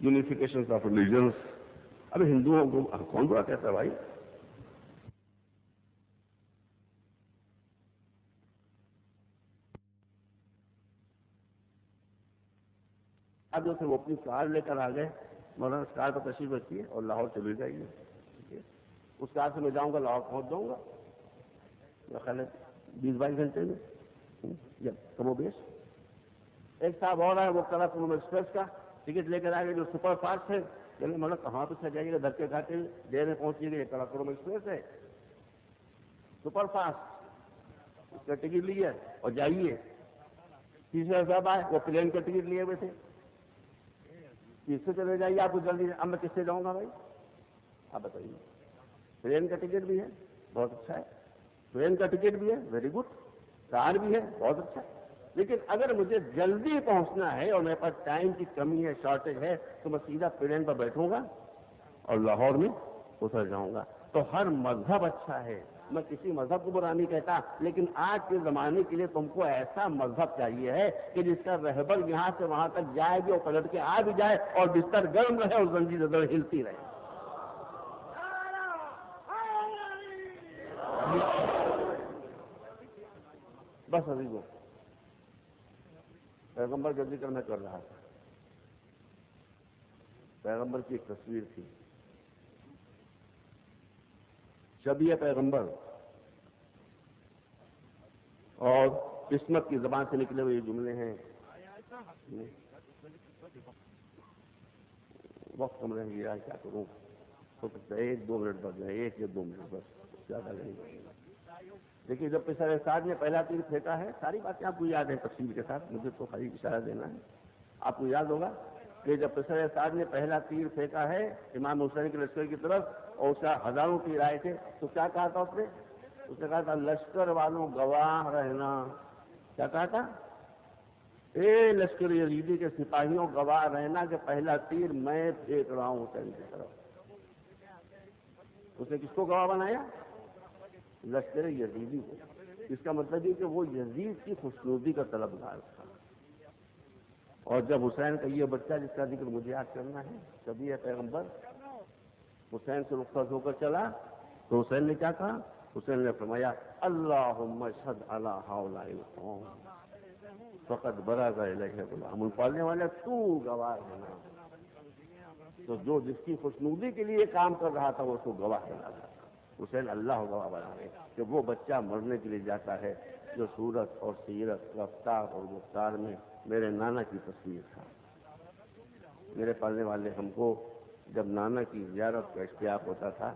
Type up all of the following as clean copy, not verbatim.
Unification of religions. अब हिंदुओं को कौन बुरा कहता है भाई? अब जो थे वो अपनी कार लेकर आ गए, मौलाना कार पर तशरीफ रखिए और लाहौर चली जाइए, ठीक है? उस कार से मैं जाऊंगा, लाहौर पहुंच जाऊंगा मेरा ख्याल है 20-22 घंटे में, या कमोबेश। एक साहब और है, वो कराकुलम एक्सप्रेस का टिकट लेकर आ गए, जो सुपर फास्ट है। चलिए मतलब कहाँ पे से जाइएगा, धक्के खाते देर में पहुंचिएगा, ये कराकुलम एक्सप्रेस है सुपर फास्ट, उसका टिकट लिए और जाइए। तीसरे साहब आए, वो प्लेन का टिकट लिए हुए थे, किससे चले जाइए आपको जल्दी। अब मैं किससे जाऊंगा भाई, आप बताइए? ट्रेन का टिकट भी है, बहुत अच्छा है, ट्रेन का टिकट भी है, वेरी गुड, कार भी है, बहुत अच्छा। लेकिन अगर मुझे जल्दी पहुंचना है और मेरे पास टाइम की कमी है, शॉर्टेज है, तो मैं सीधा ट्रेन पर बैठूंगा और लाहौर में उतर जाऊंगा। तो हर मजहब अच्छा है, मैं किसी मजहब को बुरा नहीं कहता, लेकिन आज के जमाने के लिए तुमको ऐसा मजहब चाहिए है कि जिसका रहबर यहां से वहां तक जाए भी और पलट के आ भी जाए और बिस्तर गर्म रहे और जंजीर दर हिलती रहे। बस अभी वो पैगंबर का जिक्र मैं कर रहा था। पैगंबर की एक तस्वीर थी, शबीह पैगंबर, और किस्मत की जबान से निकले हुए ये जुमले हैं। वक्त कम रह गया, क्या करूं, हो सकता है 1-2 मिनट बच जाए, 1 या 2 मिनट, बस ज्यादा नहीं। देखिए, जब पिसर साद ने पहला तीर फेंका है, सारी बातें आपको याद है तफसील के साथ, मुझे तो खाली इशारा देना है। आपको याद होगा कि जब पिसर साद ने पहला तीर फेंका है इमाम हुसैन के लश्कर की तरफ और उसका हजारों तीर आए थे, तो क्या कहा था उसने? उसने कहा था, लश्कर वालों गवाह रहना। क्या कहा था? ए लश्कर यजीदी के सिपाहियों गवाह रहना कि पहला तीर मैं फेंक रहा हूं हुसैन की तरफ। उसने किसको गवाह बनाया? लश्कर यजीदी को। इसका मतलब है कि वो यजीद की खुशनुदी का तलबगार था। और जब हुसैन का ये बच्चा, जिसका जिक्र मुझे याद करना है, शबीह पैगंबर, हुसैन से रुखसत होकर चला, तो हुसैन ने क्या कहा? हुसैन ने फरमाया, अल्लाहुम्मा शहद अला हाउलाइल कौम फकद बराज़ा इलैहि गुलाम, पढ़ने वाले तू गवाह है। तो जो जिसकी खुशनुदी के लिए काम कर रहा था वो उसको गवाह बना था। हुसैन अल्लाह गवाह बना है कि वो बच्चा मरने के लिए जाता है जो सूरत और सीरत, रफ्तार और गुफ्तार में मेरे नाना की तस्वीर था। मेरे पढ़ने वाले, हमको जब नाना की ज़ियारत का इश्तियाक होता था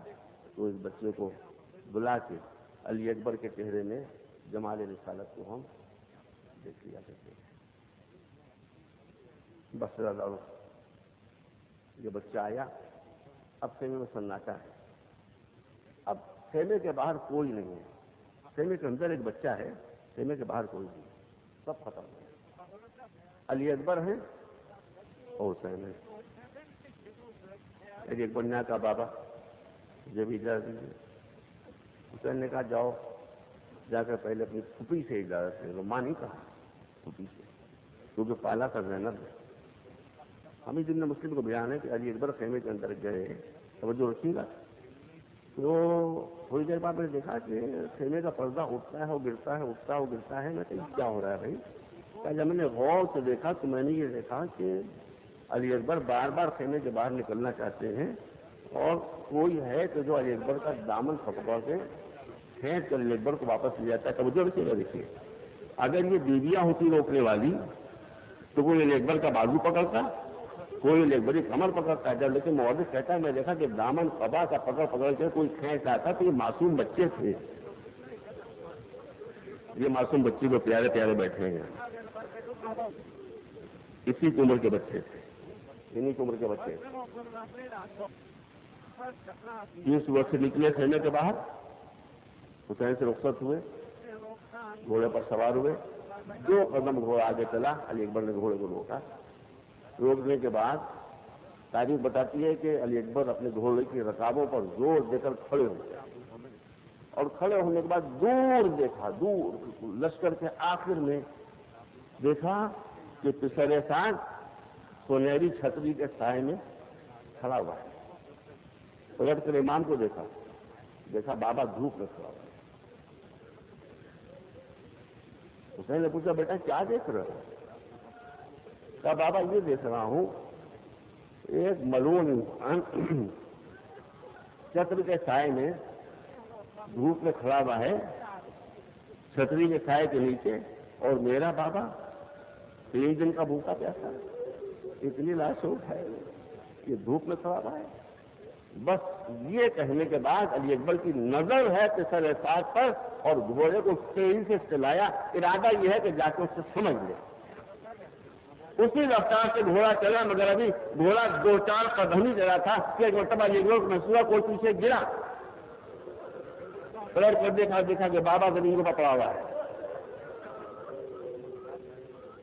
तो इस बच्चे को बुला के अली अकबर के चेहरे में जमाल रिसालत को हम देख लिया करते थे। बस ये बच्चा आया, अब खेमे में सन्नाटा है। अब खेमे के बाहर कोई नहीं है, खेमे के अंदर एक बच्चा है, खेमे के बाहर कोई नहीं, सब खत्म है। अली अकबर है और हुसैन है। एक बन्या का बाबा, जब इजाजत दीजिए। हुसैन ने कहा, जाओ जाकर पहले अपनी फूफी से इजाजत ले लो। मां नहीं कहा, फूफी से, क्योंकि पाला कर ज़ैनब है। हम ही दिन में मुस्लिम को बयान है कि अली अकबर खेमे के अंदर गए, तवज्जो रखिएगा। तो थोड़ी देर बाद मैंने देखा कि खेमे का पर्दा उठता है और गिरता है, उठता है और गिरता है। मैं कहीं क्या हो रहा है भाई? जब मैंने गौर से देखा तो मैंने ये देखा कि अली अकबर बार बार खेमे के बाहर निकलना चाहते हैं और कोई है तो जो अली अकबर का दामन पकड़ के खींच कर अली अकबर को वापस ले जाता है। तवज्जो रखिएगा। देखिए, अगर ये बीवियां होती रोकने वाली तो कोई अली अकबर का बाजू पकड़ता, कोई अली अकबर की कमर पकड़ता है। जब लेकिन मुहद्दिस कहता है, मैं देखा कि दामन कबा का पकड़ पकड़ के कोई खींच आता, तो ये मासूम बच्चे थे, ये मासूम बच्चे को प्यारे प्यारे बैठे हैं, इसी की उम्र के बच्चे थे, इन्हीं की उम्र के बच्चे। इस वक्त से निकले खेमे के बाहर, हुसैन से रुखसत हुए, घोड़े पर सवार हुए, 2 कदम घोड़ा आगे चला, अली अकबर ने घोड़े को रोका। रोकने के बाद तारीख बताती है कि अली अकबर अपने घोड़े की रकाबों पर जोर देकर खड़े हो गए और खड़े होने के बाद दूर देखा, दूर लश्कर के आखिर में देखा कि पिसर साद सुनहरी छतरी के साए में खड़ा हुआ है। पलट कर इमाम को देखा बाबा धूप में खड़ा हुआ है। हुसैन ने पूछा, बेटा क्या देख रहे हो? कहा, बाबा ये देख रहा हूं एक मलून इंसान छतरी के साए में धूप में खड़ा हुआ है, छतरी के साए के नीचे, और मेरा बाबा 3 दिन का भूखा प्यासा इतनी लाशों है, ये धूप में खड़ा हुआ है। बस ये कहने के बाद अली अकबर की नजर है पिसर साथ पर और घोड़े को तेजी से चलाया। इरादा यह है कि जाके उससे समझ ले। उसी रफ्तार से घोड़ा चला, मगर अभी घोड़ा 2-4 कदम ही चला था कि एक मरतबा अली अकबर को महसूस हुआ कोई पीछे गिरा। पलट कर देखा कि बाबा जमीन को पकड़ा हुआ है।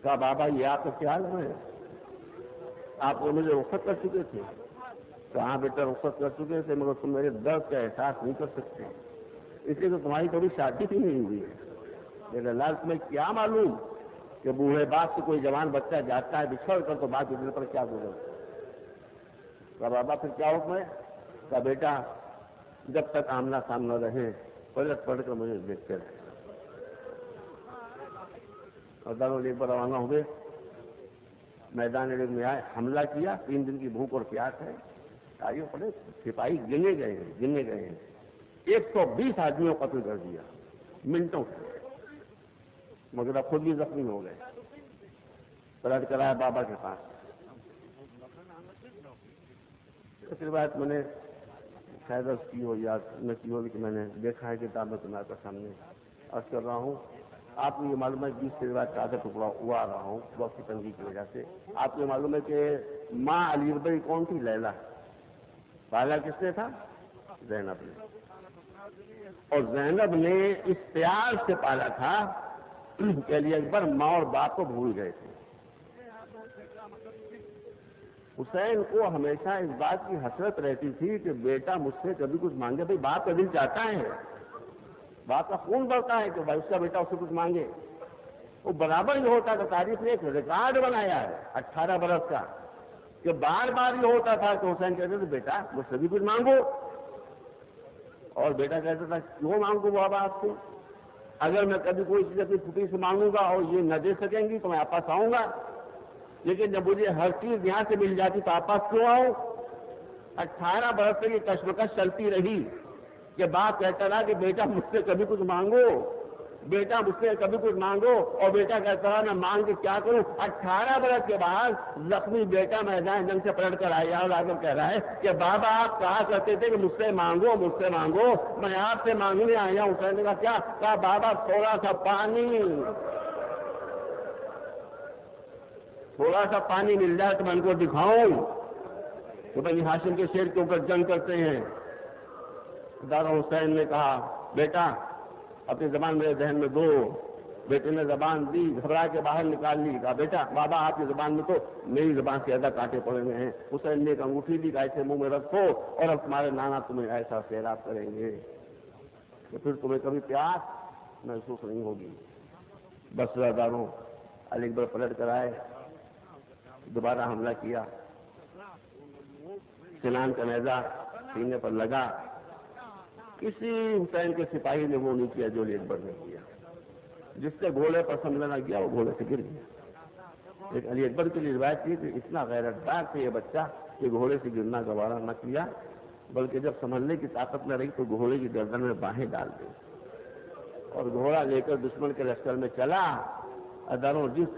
कहा, बाबा ये आपका क्या हाल है? आप मुझे रुखसत कर चुके थे। कहाँ बेटा रुखसत कर चुके थे, मगर तुम मेरे दर्द का एहसास नहीं कर सकते, इसलिए तो तुम्हारी कभी शादी भी नहीं हुई है। मेरे लाल तुम्हें क्या मालूम कि बूढ़े बाप से कोई जवान बच्चा जाता है बिछड़ कर तो बात गुजरने पर क्या गुजरता है। कहा, बाबा फिर क्या हुक्म है? कहा, बेटा जब तक आमना सामना रहे पलट पलट कर मुझे देखते रहे। और दारों एक बार रवाना हो गए, मैदान में आए, हमला किया। 3 दिन की भूख और प्यास है, आइए पड़े, सिपाही गिने गए हैं 120 आदमियों को कत्ल कर दिया मिनटों से, मगर अब खुद भी जख्मी हो गए। पलट कर आया बाबा के पास। इस रिवायत मैंने शायद की हो या न की हो, कि मैंने देखा है किताब में तुम्हारे सामने अर्ज कर रहा हूँ। आपको ये मालूम है 20 से रिवायत का आधा टुकड़ा हुआ रहा हूँ वक्त की तंगी की वजह से। आपको ये मालूम है कि माँ अली अकबर कौन थी? लैला। पाला किसने था? ज़ैनब ने। और ज़ैनब ने इस प्यार से पाला था कि अली अकबर माँ और बाप को भूल गए थे। हुसैन को हमेशा इस बात की हसरत रहती थी कि बेटा मुझसे कभी कुछ मांगे। भाई बाप का दिल चाहता है, बाप का खून बढ़ता है कि भाई उसका बेटा उससे कुछ मांगे। वो बराबर ये होता था, तारीख ने एक रिकॉर्ड बनाया है 18 बरस का, कि बार बार ये होता था कि हुसैन कहते थे बेटा मुझसे भी कुछ मांगो, और बेटा कहता था क्यों मांगो बाबा आपसे? अगर मैं कभी कोई चीज अपनी फुटी से मांगूंगा और ये न दे सकेंगी तो मैं आप पास आऊंगा, लेकिन जब मुझे हर चीज यहां से मिल जाती तो आप पास क्यों आऊं? 18 बरस तक ये कश्मकश चलती रही कि बाप कहता रहा कि बेटा मुझसे कभी कुछ मांगो, बेटा मुझसे कभी कुछ मांगो, और बेटा कहता रहा मैं मांग के क्या करूं। 18 बरस के बाद जख्मी बेटा मैदान जंग से पलट कर आया और आदम कह रहा है कि बाबा आप कहा करते थे कि मुझसे मांगो, मैं आपसे मांगने आया हूं। हुसैन ने कहा क्या? कहा बाबा थोड़ा सा पानी मिल जाए तो मैं उनको दिखाऊं तो बनी हाशिम के शेर के ऊपर जंग करते हैं। दादा हुसैन ने कहा बेटा अपनी जबान मेरे जहन में दो। बेटे ने जबान दी, घबरा के बाहर निकाल ली। कहा बेटा बाबा आपकी जबान में तो मेरी जबान से ज्यादा कांटे पड़े हुए हैं। हुसैन ने एक अंगूठी दी, ऐसे मुंह में रखो और अब तुम्हारे नाना तुम्हें ऐसा सैराब करेंगे तो फिर तुम्हें कभी प्यास महसूस नहीं होगी। बस दारों अली अकबर पलट कर आए, दोबारा हमला किया। सिनान का नेजा सीने पर लगा। किसी हुसैन के सिपाही ने वो नहीं किया जो अली अकबर ने किया। जिससे घोड़े पर हमला न किया वो घोड़े से गिर गया। एक अली अकबर के लिए रिवायत थी कि इतना गैरतदार था ये बच्चा कि घोड़े से गिरना गवारा न किया, बल्कि जब संभलने की ताकत न रही तो घोड़े की गर्दन में बाहें डाल दी और घोड़ा लेकर दुश्मन के लश्कर में चला। अदारों जिस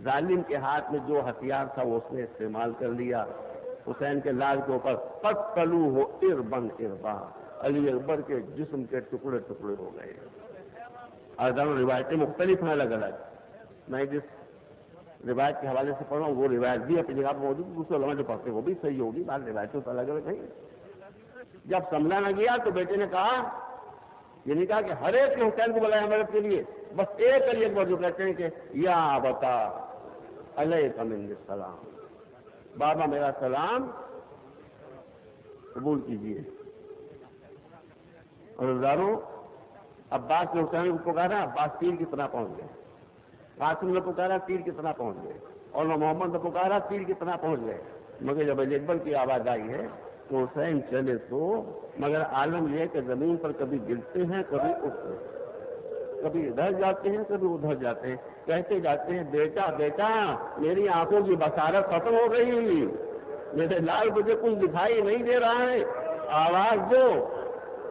जालिम के हाथ में जो हथियार था वो उसने इस्तेमाल कर लिया। हुसैन के लाल के ऊपर पत्तलू हो इरबन इरबा, अली अकबर के जिस्म के टुकड़े टुकड़े हो गए। अदारों रिवायतें मुख्तलिफ हैं अलग अलग। मैं जिस रिवायत के हवाले से पढ़ रहा हूँ वो रिवायत भी अपनी जगह पर मौजूद, दूसरे लोग जो पढ़ते वो भी सही होगी, बात रिवायतें तो अलग अलग नहीं। जब समझा न गया तो बेटे ने कहा, ये नहीं कहा कि हर एक ने हुसैन को बुलाया मदद के लिए, बस एक अली अकबर जो कहते हैं कि या बता अलैका मिन्नी सलाम, बाबा मेरा सलाम कबूल कीजिए। और हजारों अब्बास ने हुसैन को पुकारा, अब्बास तीर की तरह पहुंच गए। कासिम ने पुकारा, तीर की तरह पहुंच गए। اور وہ محمد کو پکارا، تیر کی طرح پہنچ گئے، مگر جب علی اکبر کی آواز آئی ہے تو حسین چلے تو، مگر عالم یہ کہ زمین پر کبھی گرتے ہیں، کبھی اٹھتے ہیں، کبھی ادھر جاتے ہیں، کبھی ادھر جاتے ہیں، کہتے جاتے ہیں بیٹا بیٹا میری آنکھوں کی بصارت ختم ہو گئی، میرے لال مجھے کچھ دکھائی نہیں دے رہا ہے، آواز دو۔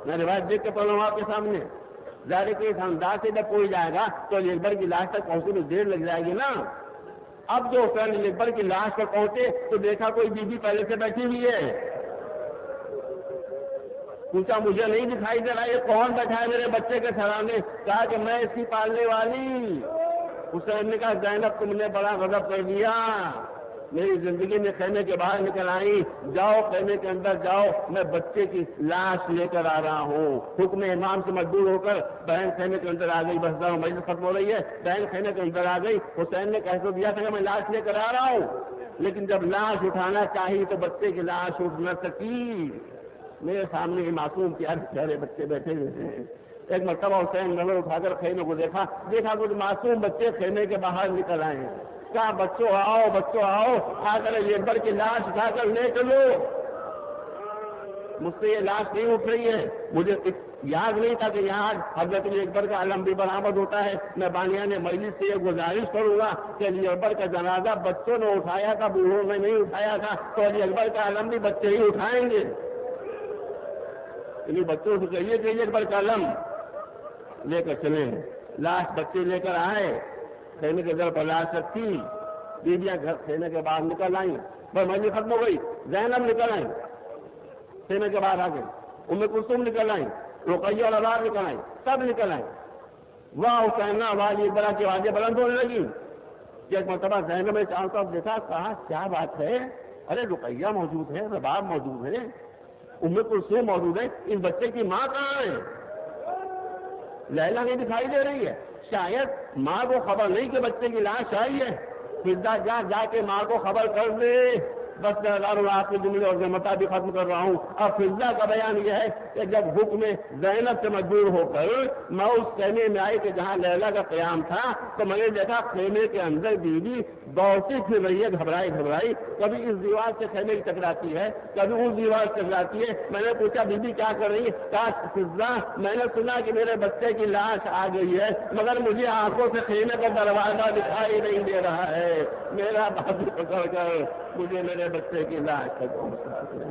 میں روایت دیکھ کے پڑھ رہا ہوں آپ کے سامنے، ظاہر کہ اس انداز سے جب کوئی جائے گا تو علی اکبر کی لاش تک پہنچنے میں دیر لگ جائے گی نا۔ اب جو حسین علی اکبر کی لاش پر پہنچے تو دیکھا کوئی بی بی پہلے سے بیٹھی ہوئی ہے، پوچھا مجھے نہیں دکھائی دے رہا یہ کون بیٹھا ہے میرے بچے کے سرانے؟ کہا کہ میں اس کی پالنے والی۔ حسین نے کہا زینب تم نے بڑا غضب کر دیا، میری زندگی میں خیمے کے باہر نکل آئی، جاؤ خیمے کے اندر جاؤ، میں بچے کی لاش لے کر آ رہا ہوں۔ حکم امام سے مجبور ہو کر بہن خیمے کے اندر آ گئی، بس جاؤ مجلس ختم ہو رہی ہے، بہن خیمے کے اندر آ گئی۔ حسین نے کہہ تو دیا تھا کہ میں لاش لے کر آ رہا ہوں، لیکن جب لاش اٹھانا چاہیے تو بچے کی لاش اٹھ نہ سکی۔ میرے سامنے یہ معصوم پیارے پیارے بچے بیٹھے ہوئے ہیں۔ ایک مرتبہ حسین نظر اٹھا کر خیمے کو دیکھا کچھ معصوم بچے خیمے کے باہر نکل آئے ہیں۔ کہا بچوں آؤ، آ کر علی اکبر کی لاش اٹھا کر لے چلو۔ مجھ سے یہ لاش نہیں اٹھ رہی ہے، مجھے یاد نہیں تھا کہ یہاں حضرت علی اکبر کا علم بھی برآمد ہوتا ہے۔ میں بانیان مجلس سے یہ گزارش کروں گا کہ علی اکبر کا جنازہ بچوں نے اٹھایا تھا، بوڑھوں نے نہیں اٹھایا تھا، تو علی اکبر کا علم بھی بچے ہی اٹھائیں گے۔ بچوں سے کہیے کہ علی اکبر کا علم لے کر چلیں۔ لاش بچے لے کر آئے، خیمے کے در پر لاش رکھی، بیویاں گھر خیمے کے باہر نکل آئیں، بس مجلس ختم ہو گئی۔ زینب نکل آئیں، خیمے کے باہر آ گئے، ام کلثوم نکل آئیں، رقیہ اور عبار نکل آئیں، سب نکل آئیں۔ واہ حسین واہ علی اکبر کی آوازیں بلند ہونے لگی۔ ایک مرتبہ زینب نے چاروں طرف دیکھا، کہا کیا بات ہے؟ ارے رقیہ موجود ہے، رباب موجود ہے، ام کلثوم موجود ہے، اس بچے کی ماں کہاں ہے؟ لیلا نہیں دکھائی دے رہی ہے۔ شاید ماں کو خبر نہیں کہ بچے کی لاش آئی ہے۔ فضا جا کے ماں کو خبر کر دے۔ بس آپ کے جملے اور جمتا بھی ختم کر رہا ہوں۔ اب فضا کا بیان یہ ہے کہ جب حکم زینب سے مجبور ہو کر میں اس خیمے میں آئی کہ جہاں لیلا کا قیام تھا، تو میں نے دیکھا خیمے کے اندر بیوی دوڑتی پھر رہی ہے، گھبرائی، کبھی اس دیوار سے خیمے کی ٹکراتی ہے، کبھی اس دیوار سے ٹکراتی ہے۔ میں نے پوچھا بیوی کیا کر رہی ہے؟ کہا فضا میں نے سنا کہ میرے بچے کی لاش آ گئی ہے، مگر مجھے آنکھوں سے خیمے کا دروازہ دکھائی نہیں دے رہا ہے، میرا بازو پکڑ کر مجھے میرے بچے کی لاش تک پہنچا دے۔